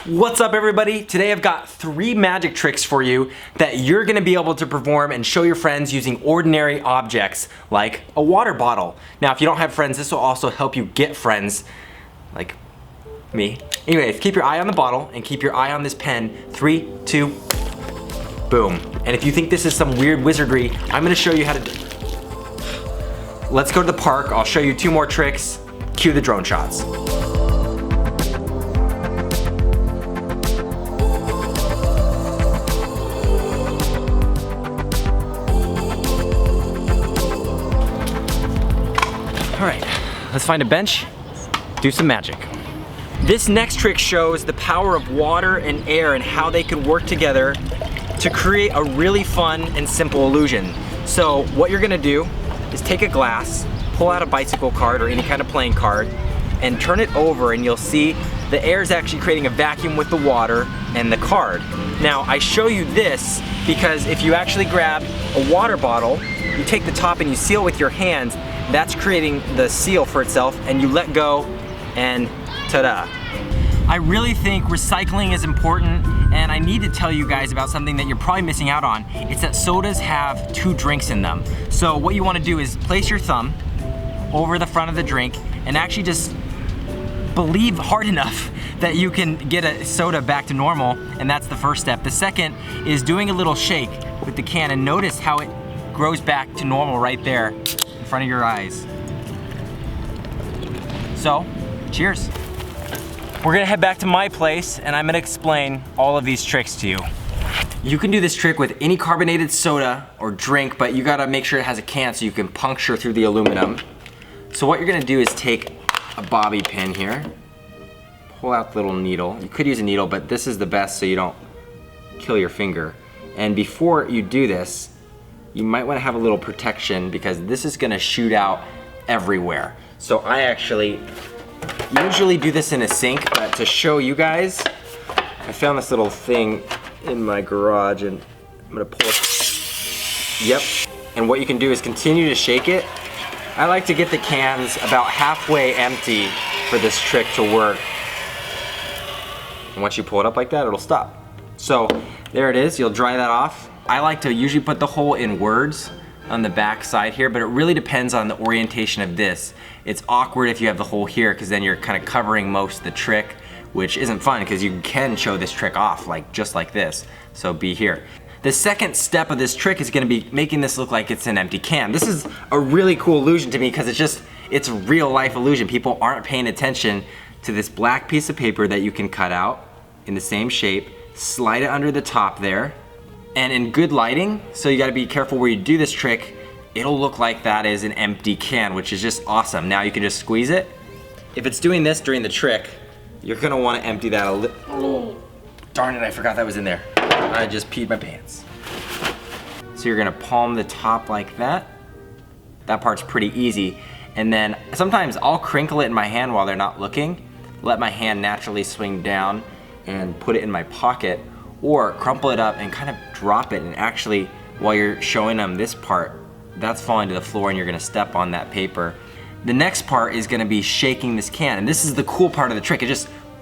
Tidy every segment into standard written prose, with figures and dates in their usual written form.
What's up everybody? Today I've got 3 magic tricks for you that you're gonna be able to perform and show your friends using ordinary objects like a water bottle. Now if you don't have friends, this will also help you get friends like me. Anyways, keep your eye on the bottle and keep your eye on this pen. 3, 2, boom. And if you think this is some weird wizardry, I'm gonna show you how to do. Let's go to the park. I'll show you 2 more tricks. Cue the drone shots. All right, let's find a bench, do some magic. This next trick shows the power of water and air and how they can work together to create a really fun and simple illusion. So what you're gonna do is take a glass, pull out a bicycle card or any kind of playing card, and turn it over and you'll see the air is actually creating a vacuum with the water and the card. Now I show you this because if you actually grab a water bottle, you take the top and you seal with your hands, that's creating the seal for itself, and you let go and ta-da. I really think recycling is important, and I need to tell you guys about something that you're probably missing out on. It's that sodas have 2 drinks in them. So what you want to do is place your thumb over the front of the drink and actually just believe hard enough that you can get a soda back to normal, and that's the first step. The second is doing a little shake with the can, and notice how it grows back to normal right there in front of your eyes. So, cheers. We're gonna head back to my place and I'm gonna explain all of these tricks to you. You can do this trick with any carbonated soda or drink, but you gotta make sure it has a can so you can puncture through the aluminum. So what you're gonna do is take a bobby pin here, pull out the little needle. You could use a needle, but this is the best so you don't kill your finger. And before you do this, you might want to have a little protection because this is going to shoot out everywhere. So I actually usually do this in a sink, but to show you guys, I found this little thing in my garage and I'm going to pull it. Yep. And what you can do is continue to shake it. I like to get the cans about halfway empty for this trick to work. And once you pull it up like that, it'll stop. So there it is. You'll dry that off. I like to usually put the hole in words on the back side here, but it really depends on the orientation of this. It's awkward if you have the hole here because then you're kind of covering most of the trick, which isn't fun because you can show this trick off just like this. So be here. The second step of this trick is going to be making this look like it's an empty can. This is a really cool illusion to me because it's a real life illusion. People aren't paying attention to this black piece of paper that you can cut out in the same shape, slide it under the top there. And in good lighting, so you gotta be careful where you do this trick, it'll look like that is an empty can, which is just awesome. Now you can just squeeze it. If it's doing this during the trick, you're gonna wanna empty that a little. Oh, darn it, I forgot that was in there. I just peed my pants. So you're gonna palm the top like that. That part's pretty easy. And then sometimes I'll crinkle it in my hand while they're not looking, let my hand naturally swing down and put it in my pocket, or crumple it up and kind of drop it, and actually while you're showing them this part, that's falling to the floor and you're gonna step on that paper. The next part is gonna be shaking this can, and this is the cool part of the trick.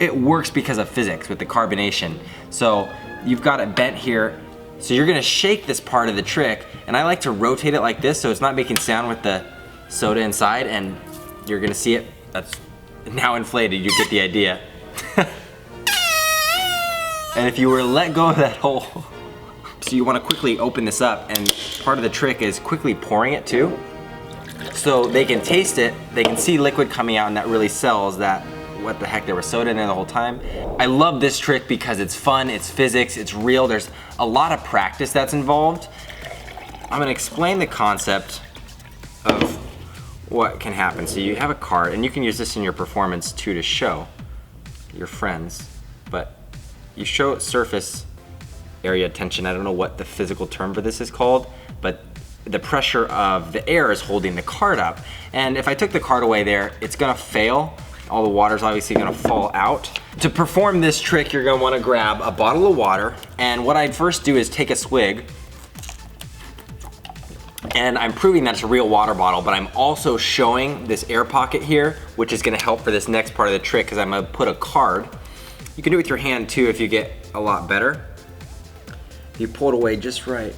It works because of physics with the carbonation. So you've got it bent here, so you're gonna shake this part of the trick, and I like to rotate it like this so it's not making sound with the soda inside, and you're gonna see it, that's now inflated, you get the idea. And if you were to let go of that hole, so you want to quickly open this up, and part of the trick is quickly pouring it too. So they can taste it, they can see liquid coming out, and that really sells that, what the heck, there was soda in there the whole time. I love this trick because it's fun, it's physics, it's real, there's a lot of practice that's involved. I'm going to explain the concept of what can happen. So you have a card, and you can use this in your performance too to show your friends, but you show surface area tension. I don't know what the physical term for this is called, but the pressure of the air is holding the card up. And if I took the card away there, it's gonna fail. All the water's obviously gonna fall out. To perform this trick, you're gonna wanna grab a bottle of water, and what I'd first do is take a swig, and I'm proving that it's a real water bottle, but I'm also showing this air pocket here, which is gonna help for this next part of the trick, because I'm gonna put a card. You can do it with your hand too if you get a lot better. If you pull it away just right,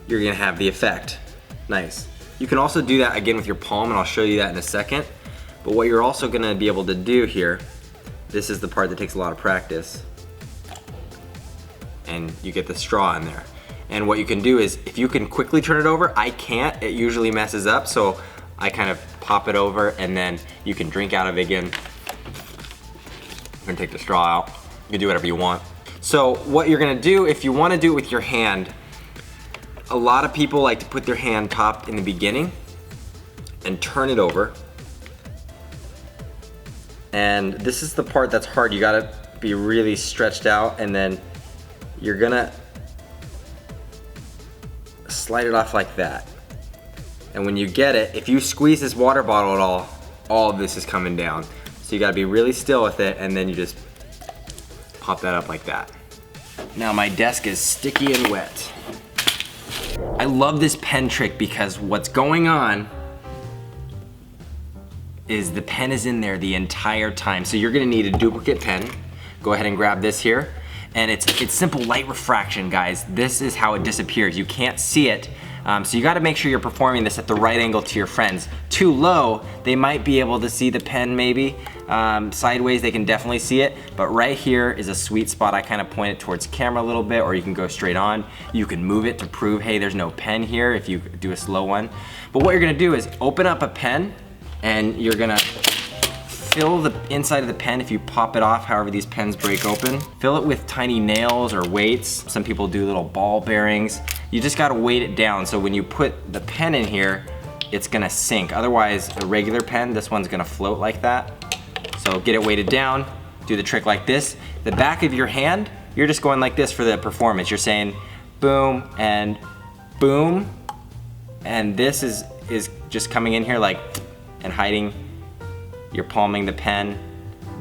you're gonna have the effect. Nice. You can also do that again with your palm, and I'll show you that in a second. But what you're also gonna be able to do here, this is the part that takes a lot of practice. And you get the straw in there. And what you can do is, if you can quickly turn it over, I can't, it usually messes up, so I kind of pop it over and then you can drink out of it again. You can take the straw out. You can do whatever you want. So what you're gonna do, if you wanna do it with your hand, a lot of people like to put their hand top in the beginning and turn it over. And this is the part that's hard. You gotta be really stretched out, and then you're gonna slide it off like that. And when you get it, if you squeeze this water bottle at all of this is coming down. So you gotta be really still with it, and then you just pop that up like that. Now my desk is sticky and wet. I love this pen trick because what's going on is the pen is in there the entire time. So you're gonna need a duplicate pen. Go ahead and grab this here. And it's simple light refraction, guys. This is how it disappears. You can't see it. So you gotta make sure you're performing this at the right angle to your friends. Too low, they might be able to see the pen maybe. Sideways, they can definitely see it. But right here is a sweet spot. I kind of point it towards the camera a little bit, or you can go straight on. You can move it to prove, hey, there's no pen here if you do a slow one. But what you're gonna do is open up a pen, and you're gonna fill the inside of the pen. If you pop it off, however these pens break open, fill it with tiny nails or weights. Some people do little ball bearings. You just gotta weight it down, so when you put the pen in here, it's gonna sink. Otherwise, a regular pen, this one's gonna float like that. So get it weighted down, do the trick like this. The back of your hand, you're just going like this for the performance. You're saying boom and boom, and this is just coming in here like, and hiding. You're palming the pen.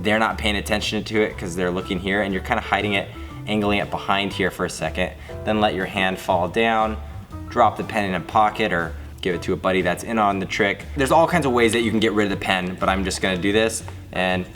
They're not paying attention to it because they're looking here, and you're kind of hiding it, angling it behind here for a second. Then let your hand fall down, drop the pen in a pocket, or give it to a buddy that's in on the trick. There's all kinds of ways that you can get rid of the pen, but I'm just gonna do this and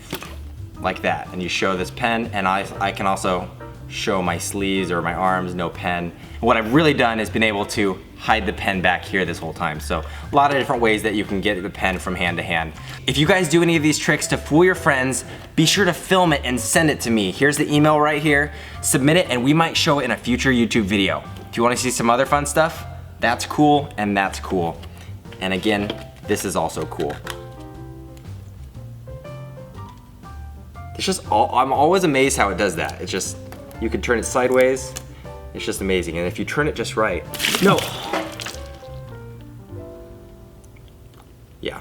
like that. And you show this pen, and I can also show my sleeves or my arms, no pen. What I've really done is been able to hide the pen back here this whole time. So a lot of different ways that you can get the pen from hand to hand. If you guys do any of these tricks to fool your friends, be sure to film it and send it to me. Here's the email right here. Submit it and we might show it in a future YouTube video. If you want to see some other fun stuff, that's cool and that's cool. And again, this is also cool. It's just, I'm always amazed how it does that. It's just, you can turn it sideways. It's just amazing. And if you turn it just right, no. Yeah.